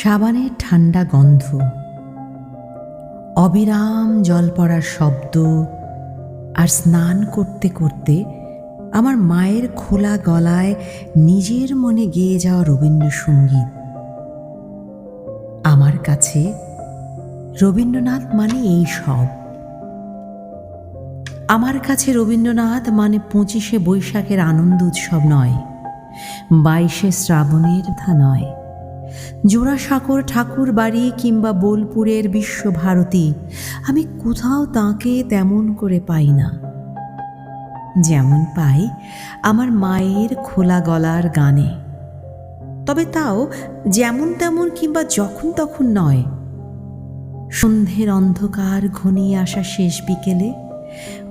সাবানের ঠান্ডা গন্ধ, অবিরাম জল পড়ার শব্দ, আর স্নান করতে করতে আমার মায়ের খোলা গলায় নিজের মনে গেয়ে যাওয়া রবীন্দ্রসঙ্গীত। আমার কাছে রবীন্দ্রনাথ মানে এই সব। আমার কাছে রবীন্দ্রনাথ মানে 25শে বৈশাখের আনন্দ উৎসব নয়, 22শে শ্রাবণের ধা নয়, জোড়াসাঁকোর ঠাকুর বাড়ি কিংবা বোলপুরের বিশ্বভারতী। আমি কোথাও তাঁকে তেমন করে পাই না, যেমন পাই আমার মায়ের খোলা গলার গানে। তবে তাও যেমন তেমন কিংবা যখন তখন নয়। সন্ধ্যের অন্ধকার ঘনিয়ে আসা শেষ বিকেলে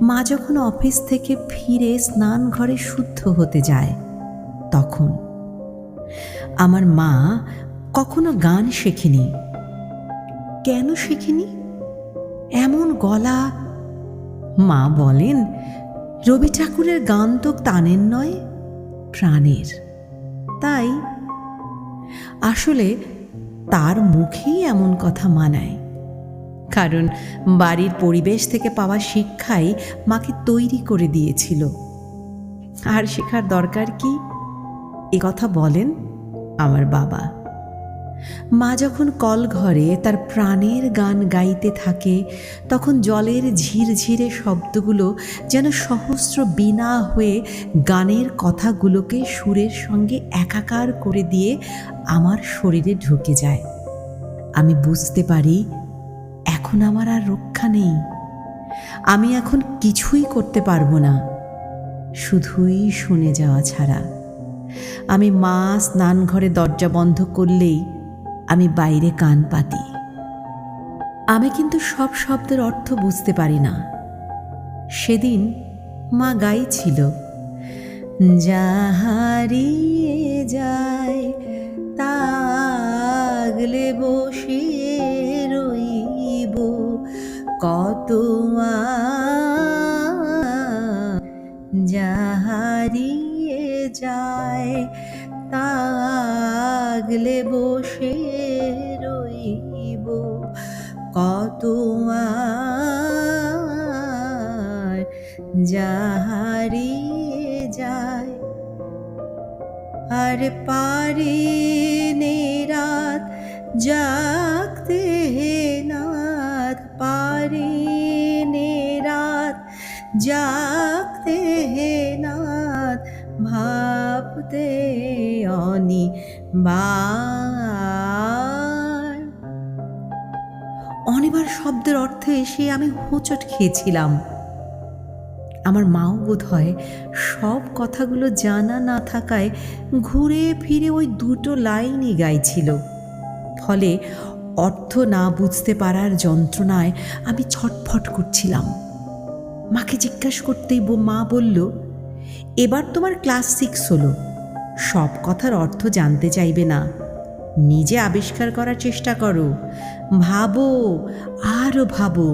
মা যখন অফিস থেকে ফিরে স্নান ঘরে শুদ্ধ হতে যায়, তখন আমার মা কখনো গান শেখেনি। কেন শেখেনি? এমন গলা। মা বলেন, রবি ঠাকুরের গান তো তানের নয়, প্রাণের। তাই আসলে তার মুখেই এমন কথা মানায়, কারণ বাড়ির পরিবেশ থেকে পাওয়া শিক্ষাই মাকে তৈরি করে দিয়েছিল। আর শেখার দরকার কি, এ কথা বলেন আমার বাবা। মা যখন কল ঘরে তার প্রাণের গান গাইতে থাকে, তখন জলের ঝিরঝিরে শব্দগুলো যেন সহস্র বীণা হয়ে গানের কথাগুলোকে সুরের সঙ্গে একাকার করে দিয়ে আমার শরীরে ঢুকে যায়। আমি বুঝতে পারি এখন আমার আর রক্ষা নেই। আমি এখন কিছুই করতে পারবো না, শুধুই শুনে যাওয়া ছাড়া। আমি মা স্নান ঘরে দরজা বন্ধ করলেই আমি বাইরে কান পাতি। আমি কিন্তু সব শব্দের অর্থ বুঝতে পারি না। সেদিন মা গাইছিল, যাহারিয়ে যায় তাগলে বসে রইব কত, যাহারিয়ে যায় তাগলে বসে রইব কত, যাহারিয়ে যায়। আর পারে নে রাত জাগতে হে নাথ, পারে নে রাত জাগতে হে নাথ, ভাবতে অনিবার শব্দের অর্থে এসে আমি হোঁচট খেয়েছিলাম। আমার মাও বোধ হয় সব কথাগুলো জানা না থাকায় ঘুরে ফিরে ওই দুটো লাইনই গাইছিল। ফলে অর্থ না বুঝতে পারার যন্ত্রণায় আমি ছটফট করছিলাম। মাকে জিজ্ঞাসা করতেই মা বলল, এবার তোমার ক্লাস 6 হলো, সব কথার অর্থ জানতে চাইবে না, নিজে আবিষ্কার করার চেষ্টা করো, ভাবো, আরো ভাবো।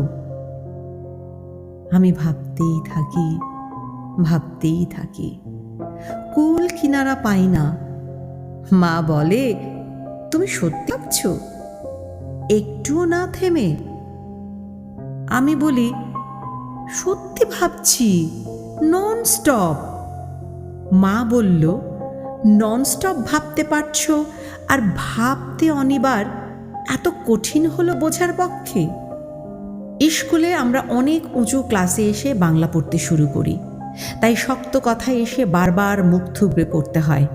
আমি ভাবতেই থাকি, ভাবতেই থাকি, কুল কিনারা পাই না। মা বলে, তুমি সত্যি ভাবছো, একটুও না থেমে? আমি বলি, সত্যি ভাবছি, নন স্টপ। মা বলল, নন স্টপ ভাবতে পারছো আর ভাবতে অনিবার এত কঠিন হলো বোঝার পক্ষে? স্কুলে আমরা অনেক উঁচু ক্লাসে এসে বাংলা পড়তে শুরু করি, তাই শক্ত কথায় এসে বারবার মুখ থুবড়ে পড়তে হয়।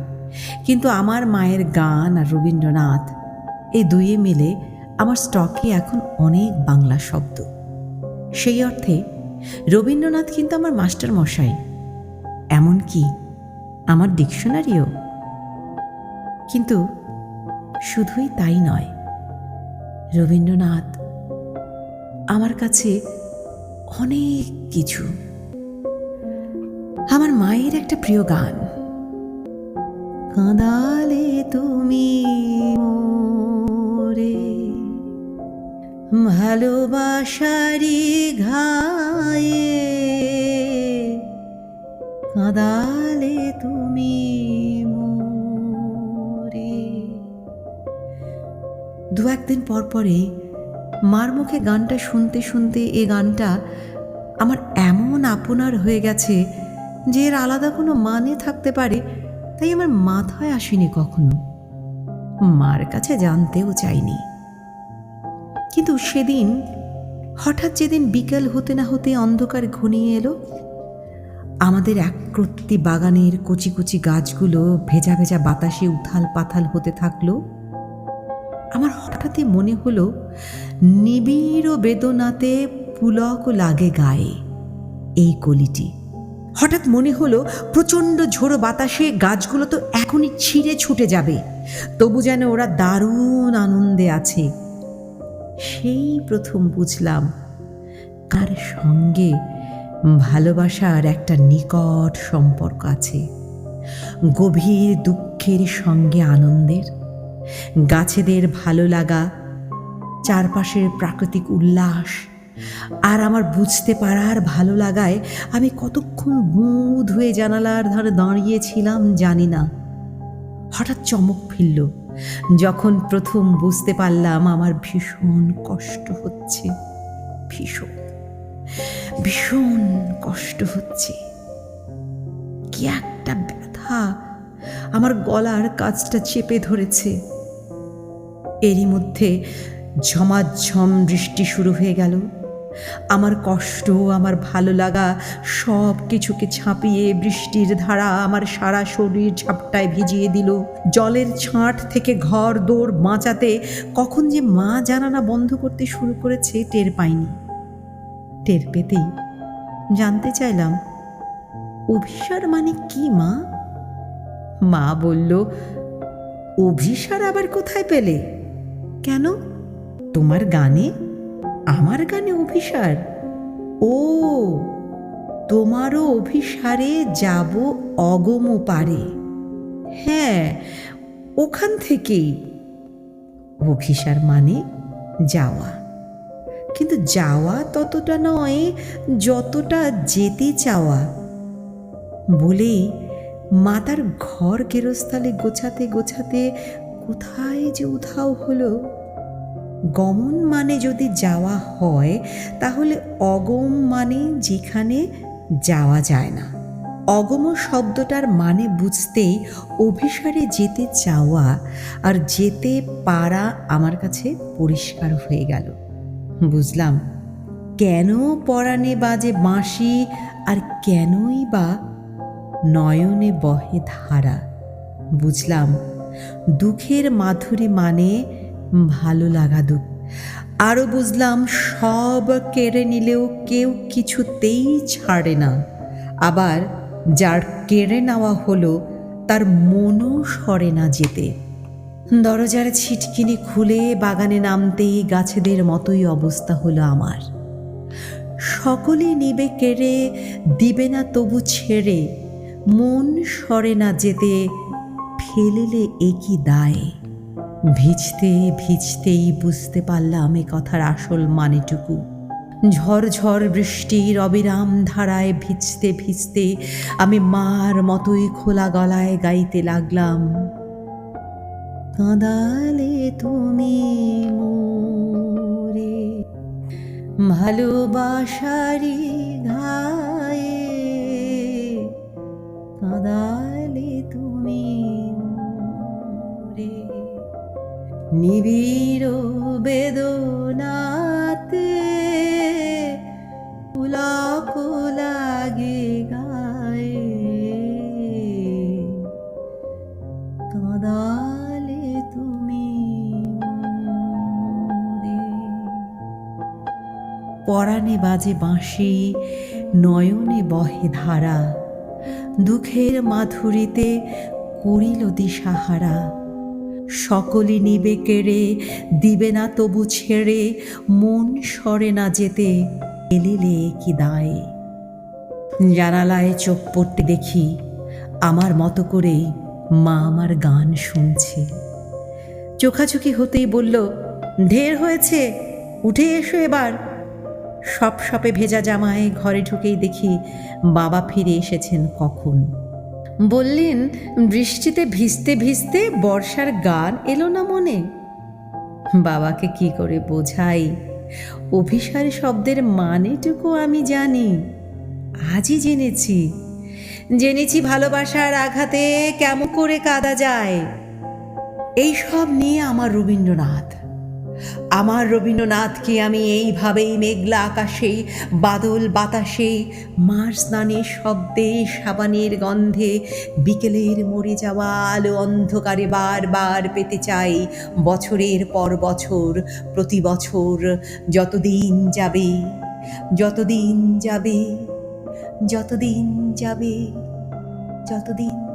কিন্তু আমার মায়ের গান আর রবীন্দ্রনাথ, এই দুয়ে মিলে আমার স্টকে এখন অনেক বাংলা শব্দ। সেই অর্থে রবীন্দ্রনাথ কিন্তু আমার মাস্টার মশাই, এমনকি আমার ডিকশনারিও। কিন্তু শুধুই তাই নয়, রবীন্দ্রনাথ আমার কাছে অনেক কিছু। আমার মায়ের একটা প্রিয় গান, কাঁদালে তুমি মোরে ভালোবাসারি ঘায়ে, কাঁদালে তুমি মোরে। দু একদিন পর পরে মার মুখে গানটা শুনতে শুনতে এ গানটা আমার এমন আপনার হয়ে গেছে যে এর আলাদা কোনো মানে থাকতে পারে তাই আমার মাথায় আসেনি কখনো, মার কাছে জানতেও চাইনি। কিন্তু সেদিন হঠাৎ যেদিন বিকেল হতে না হতে অন্ধকার ঘনিয়ে এলো, আমাদের একরত্তি বাগানের কচি কচি গাছগুলো ভেজা ভেজা বাতাসে উথাল পাথাল হতে থাকলো, আমার হঠাৎই মনে হলো নিবিড় বেদনাতে পুলক লাগে গায়ে এই কলিটি। হঠাৎ মনে হলো প্রচণ্ড ঝোড়ো বাতাসে গাছগুলো তো এখনই ছিঁড়ে ছুটে যাবে, তবু যেন ওরা দারুণ আনন্দে আছে। সেই প্রথম বুঝলাম কার সঙ্গে ভালোবাসার একটা নিকট সম্পর্ক আছে, গভীর দুঃখের সঙ্গে আনন্দের, গাছেদের ভালো লাগা, চারপাশের প্রাকৃতিক উল্লাস, আর আমার বুঝতে পারার ভালো লাগায় আমি কতক্ষণ বুঁদ হয়ে জানালার ধারে দাঁড়িয়েছিলাম জানি না। হঠাৎ চমক ফিরল যখন প্রথম বুঝতে পারলাম আমার ভীষণ কষ্ট হচ্ছে, ভীষণ ভীষণ কষ্ট হচ্ছে। কি একটা ব্যথা আমার গলার কাছটা চেপে ধরেছে। এরই মধ্যে ঝমাঝম বৃষ্টি শুরু হয়ে গেল। আমার কষ্ট, আমার ভালো লাগা সব কিছুকে ছাপিয়ে বৃষ্টির ধারা আমার সারা শরীর ঝাপটায় ভিজিয়ে দিল। জলের ছাঁট থেকে ঘর দৌড় বাঁচাতে কখন যে মা জানালা বন্ধ করতে শুরু করেছে টের পাইনি। টের পেতেই জানতে চাইলাম, অভিসার মানে কি মা? মা বলল, অভিসার আবার কোথায় পেলে? কেন, তোমার গানে? আমার গানে অভিসার? ও, তোমারও অভিসারে যাব অগম পারে। হ্যাঁ, ওখান থেকেই। অভিসার মানে যাওয়া, কিন্তু যাওয়া ততটা নয় যতটা যেতে চাওয়া। বলেই মা তার ঘর গেরস্থালে গোছাতে গোছাতে কোথায় যে উধাও হলো। গমন মানে যদি যাওয়া হয় তাহলে অগম মানে যেখানে যাওয়া যায় না। অগম শব্দটার মানে বুঝতেই অভিসারে যেতে চাওয়া আর যেতে পারা আমার কাছে পরিষ্কার হয়ে গেল। বুঝলাম কেন পরাণে বাজে বাঁশি আর কেনই বা নয়নে বহে ধারা। বুঝলাম দুঃখের মাধুরী মানে ভালো লাগা দুঃখ। আরও বুঝলাম সব কেড়ে নিলেও কেউ কিছুতেই ছাড়ে না, আবার যার কেড়ে নেওয়া হলো তার মনও সরে না যেতে। দরজার ছিটকিনি খুলে বাগানে নামতেই গাছেদের মতোই অবস্থা হলো আমার। সকলেই নিবে কেড়ে, দিবে না তবু ছেড়ে, মন সরে না যেতে, ফেলেলে একই দায়। ভিজতে ভিজতেই বুঝতে পারলাম এ কথার আসল মানেটুকু। ঝড় ঝড় বৃষ্টির অবিরাম ধারায় ভিজতে ভিজতে আমি মার মতোই খোলা গলায় গাইতে লাগলাম, কাঁদালে তুমি মোরে ভালোবাসারি ঘায়ে, কাঁদালে তুমি মোরে নিবিড় বেদনাতে পুলক লাগে গায়ে, কাঁদালে তুমি মোরে। পরাণে বাজে বাঁশি, নয়নে বহে ধারা, দুঃখের মাধুরীতে করিল দিশাহারা। সকলে নিবে কেড়ে, দিবে না তবু ছেড়ে, মন সরে না যেতে, এলিলে কি দায়। জানালায় চোখ পড়তে দেখি আমার মতো করেই মা আমার গান শুনছে। চোখাচোখি হতেই বলল, ঢের হয়েছে, উঠে এসো এবার। সপ সপে ভেজা জামায় ঘরে ঢুকেই দেখি বাবা ফিরে এসেছেন কখন। বললেন, বৃষ্টিতে ভিজতে ভিজতে বর্ষার গান এলো না মনে? বাবাকে কি করে বোঝাই অভিসার শব্দের মানেটুকু আমি জানি। আজই জেনেছি ভালোবাসার আঘাতে কেমন করে কাঁদা যায়। এই সব নিয়ে আমার রবীন্দ্রনাথকে আমি এইভাবেই মেঘলা আকাশে, বাদল বাতাসে, মার স্নানের শব্দে, সাবানের গন্ধে, বিকেলের মরে যাওয়া আলো অন্ধকারে বারবার পেতে চাই, বছরের পর বছর, প্রতি বছর, যতদিন যাবে, যতদিন যাবে, যতদিন যাবে, যতদিন